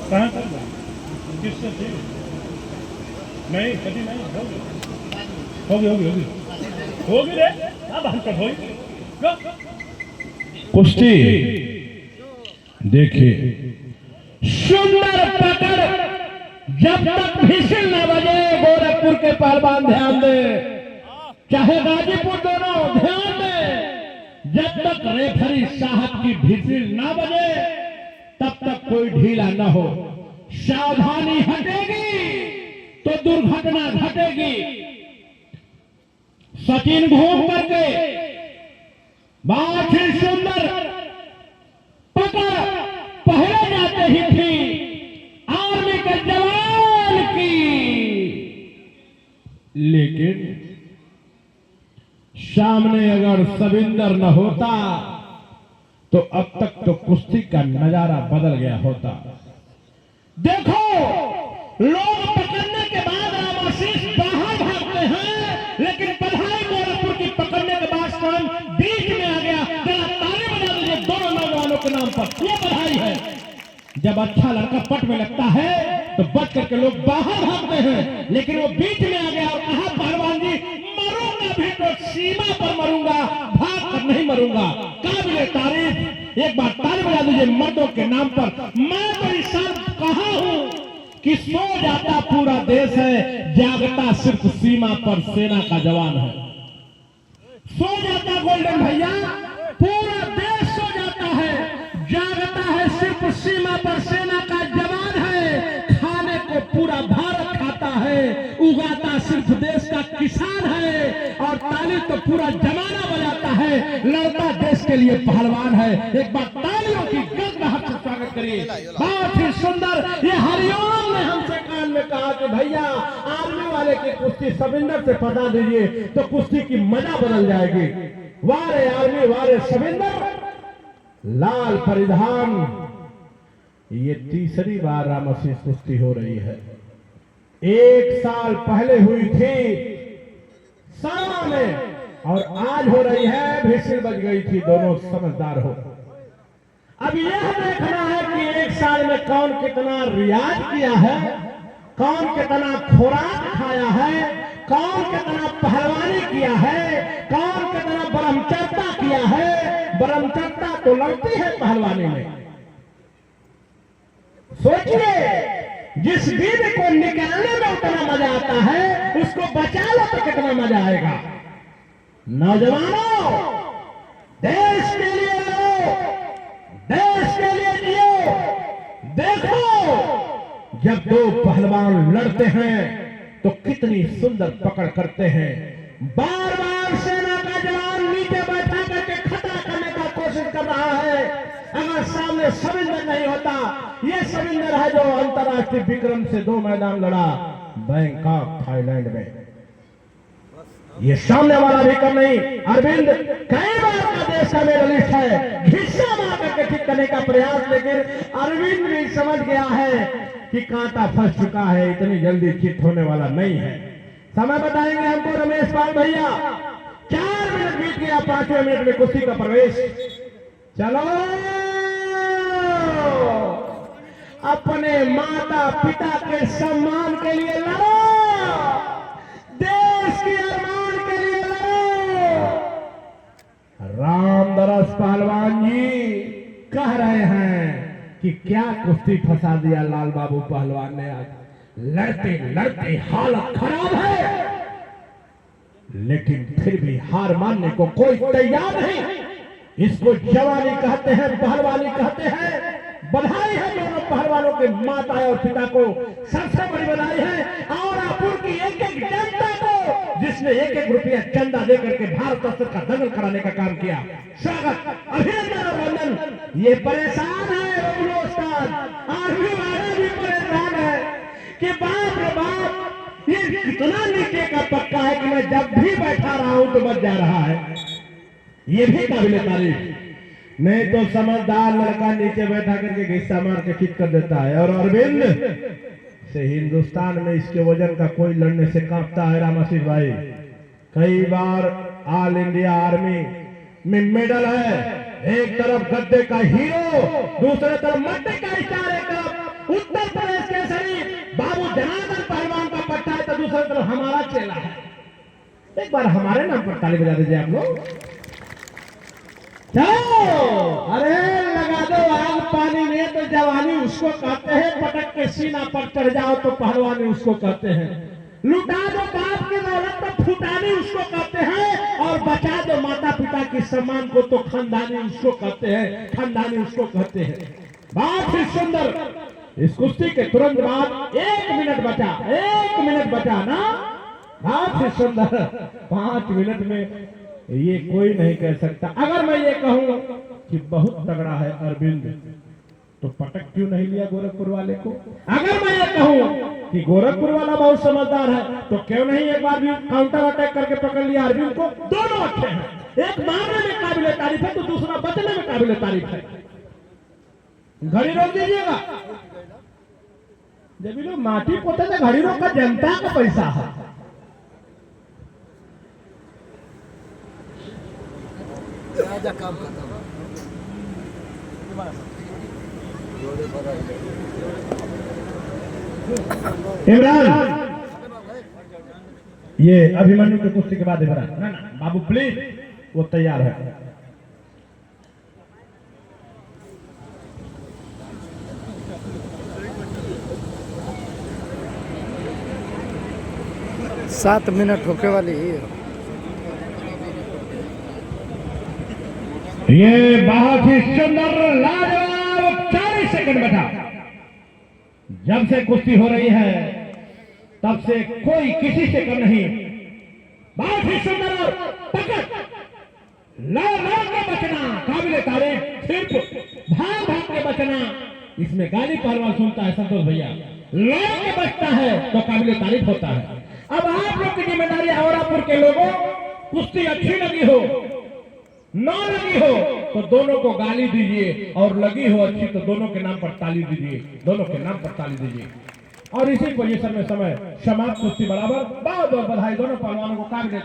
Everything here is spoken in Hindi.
कहाँ कर किससे थी? नहीं कभी नहीं होगी होगी रे। क्या बात कर होगी कुश्ती देखिए। सुंदर पकड़ जब तक भीषण न बजे गोरखपुर के पहलवान ध्यान दे, चाहे गाजीपुर दोनों ध्यान दे। जब तक रेफरी साहब की भीषण न बजे तब तक कोई ढीला न हो। सावधानी हटेगी तो दुर्घटना घटेगी। सचिन घूम करके बहुत ही सुंदर पकड़ पहले जाते ही थी आर्मी के जवान की, लेकिन सामने अगर सविंदर न होता तो अब तक तो कुश्ती का नजारा बदल गया होता। देखो लोग पकड़ने के बाद रामाशीष बाहर भागते हैं, लेकिन बधाई गोरखपुर की पकड़ने के बाद काम बीच में आ गया। जरा ताली बजा दीजिए दोनों नौजवानों के नाम पर, ये बधाई है। जब अच्छा लड़का पट में लगता है तो बच करके लोग बाहर भागते हैं, लेकिन वो बीच में आ गया और कहा पहलवान जी मरूंगा भी तो सीमा पर मरूंगा, भाग कर नहीं मरूंगा। काबिले तारीफ, एक बार ताली बजा दीजिए मर्दों के नाम पर। मैं तो इस साल कहा हूं कि सो जाता पूरा देश है, जागता सिर्फ सीमा पर सेना का जवान है। सो जाता गोल्डन भैया, पूरा देश सो जाता है, जागता है सिर्फ सीमा पर सेना का जवान है। खाने को पूरा भारत खाता है, उगाता सिर्फ देश का किसान है, और ताली तो पूरा जमाना बजाता है, लड़ता देश के लिए पहलवान है। एक बार तालियों की गड़गड़ाहट से स्वागत करिए। बहुत ही सुंदर। ये हरिओम ने हमसे कान में कहा कि भैया आर्मी वाले की कुश्ती सविंदर से पता दीजिए तो कुश्ती की मजा बदल जाएगी। वारे आर्मी वारे सविंदर, लाल परिधान। ये तीसरी बार रामाशीष कुश्ती हो रही है। 1 साल पहले हुई थी सामा में और आज हो रही है, भीषण बज गई थी। दोनों समझदार हो। अब यह देखना है कि 1 साल में कौन कितना रियाज किया है, कौन कितना खुराक खाया है, कौन कितना पहलवानी किया है, कौन कितना ब्रह्मचर्या किया है। ब्रह्मचर्या तो लड़ती है पहलवानी में। सोचिए जिस वीर को निकालने में उतना मजा आता है, उसको बचा लो तो कितना मजा आएगा। नौजवानों, देश के लिए लड़ो, देश के लिए जियो। देखो जब दो पहलवान लड़ते हैं तो कितनी सुंदर पकड़ करते हैं। बार बार सेना का जवान नीचे बैठा करके खतरा करने का कोशिश कर रहा है। अगर सामने सविंदर नहीं होता, ये सविंदर है जो अंतर्राष्ट्रीय विक्रम से 2 मैदान लड़ा बैंकॉक थाईलैंड में। ये सामने वाला विक्रम नहीं, अरविंद कई बार का देश का मेडलिस्ट है। घिस्सा मार करके ठीक करने का प्रयास, लेकिन अरविंद भी समझ गया है कि कांटा फंस चुका है, इतनी जल्दी चित होने वाला नहीं है। समय बताएंगे हमको रमेश पाल भैया। 4 मिनट बीत गया, 5वें मिनट में कुश्ती का प्रवेश। चलो अपने माता पिता के सम्मान के लिए लड़ो, देश के अरमान के लिए लड़ो। रामदरस पहलवान जी कह रहे हैं कि क्या कुश्ती फंसा दिया लाल बाबू पहलवान ने। आज लड़ते लड़ते हालत खराब है, लेकिन फिर भी हार मानने को कोई तैयार नहीं। इसको जवानी कहते हैं, पहलवानी कहते हैं। बधाई है दोनों पहलवानों के माता और पिता को, सबसे बड़ी बधाई है औरापुर की एक एक जनता को, जिसने 1-1 रुपया चंदा देकर के भारत अस्त्र का दंगल कराने का काम किया। स्वागत, अभिनंदन और वंदन। ये परेशान है रोस्ताद, आर्मी वाले भी परेशान है कि बाप रे बाप ये कितना नीचे का पक्का है कि मैं जब भी बैठा रहा हूं तो बच जा रहा है। ये भी काबिले तारीफ। नहीं तो समझदार लड़का नीचे बैठा करके घिस्सा मार के चित कर देता है। और अरविंद से हिंदुस्तान में इसके वजन का कोई लड़ने से कांपता है। रामाशीष भाई कई बार ऑल इंडिया आर्मी में मेडल है। एक तरफ गद्दे का हीरो, दूसरे तरफ मट्टी का स्टार, एक तरफ उत्तर प्रदेश केसरी बाबू जनार्दन पहलवान का पट्टा है, तो दूसरी तरफ हमारा चेला है। एक बार हमारे नाम पर ताली बजा दीजिए आप लोग। चलो, अरे लगा दो आग पानी में तो जवानी उसको कहते हैं, पटक के सीना पर चढ़ जाओ तो पहलवानी उसको कहते हैं, लुटा दो बाप की दौलत तो फुटानी उसको कहते हैं, और बचा दो माता पिता के सम्मान को तो खानदानी उसको कहते हैं, खानदानी उसको कहते हैं। बहुत ही सुंदर। इस कुश्ती के तुरंत बाद 1 मिनट बचा, 1 मिनट बचा ना, बहुत ही सुंदर। 5 मिनट में ये कोई नहीं कह सकता। अगर मैं ये कहूं कि बहुत तगड़ा है अरविंद, तो पटक क्यों नहीं लिया गोरखपुर वाले को? अगर मैं ये कहूं कि गोरखपुर वाला बहुत समझदार है, तो क्यों नहीं एक बार भी काउंटर अटैक करके पकड़ लिया अरविंद को? दोनों अच्छे हैं, एक मारने में काबिल तारीफ है तो दूसरा बचने में काबिल तारीफ है। घड़ी रोक दीजिएगा। जब लोग माटी पोते थे, घड़ी रोक का जनता का पैसा है। काम करता हूँ। इमरान, ये अभिमन्यु की कुश्ती के बाद इमरान, ना ना बाबू प्लीज, वो तैयार है। सात मिनट होके वाली है। ये बहुत ही सुंदर लाजवाब 40 सेकंड बचा। जब से कुश्ती हो रही है तब से कोई किसी से कम नहीं। बहुत ही सुंदर और पकड़ लड़ के बचना काबिल तारीफ, सिर्फ भाग भाग के बचना इसमें गाली पहलवान सुनता है संतोष भैया। लड़ के बचता है तो काबिल तारीफ होता है। अब आप लोग की जिम्मेदारी, औरापुर के लोगों, कुश्ती अच्छी लगी हो ना लगी हो तो दोनों को गाली दीजिए, और लगी हो अच्छी तो दोनों के नाम पर ताली दीजिए, दोनों के नाम पर ताली दीजिए। और इसी पोजीशन में समय समाप्त, कुश्ती बराबर। बहुत बहुत बधाई दोनों पहलवानों को काबिल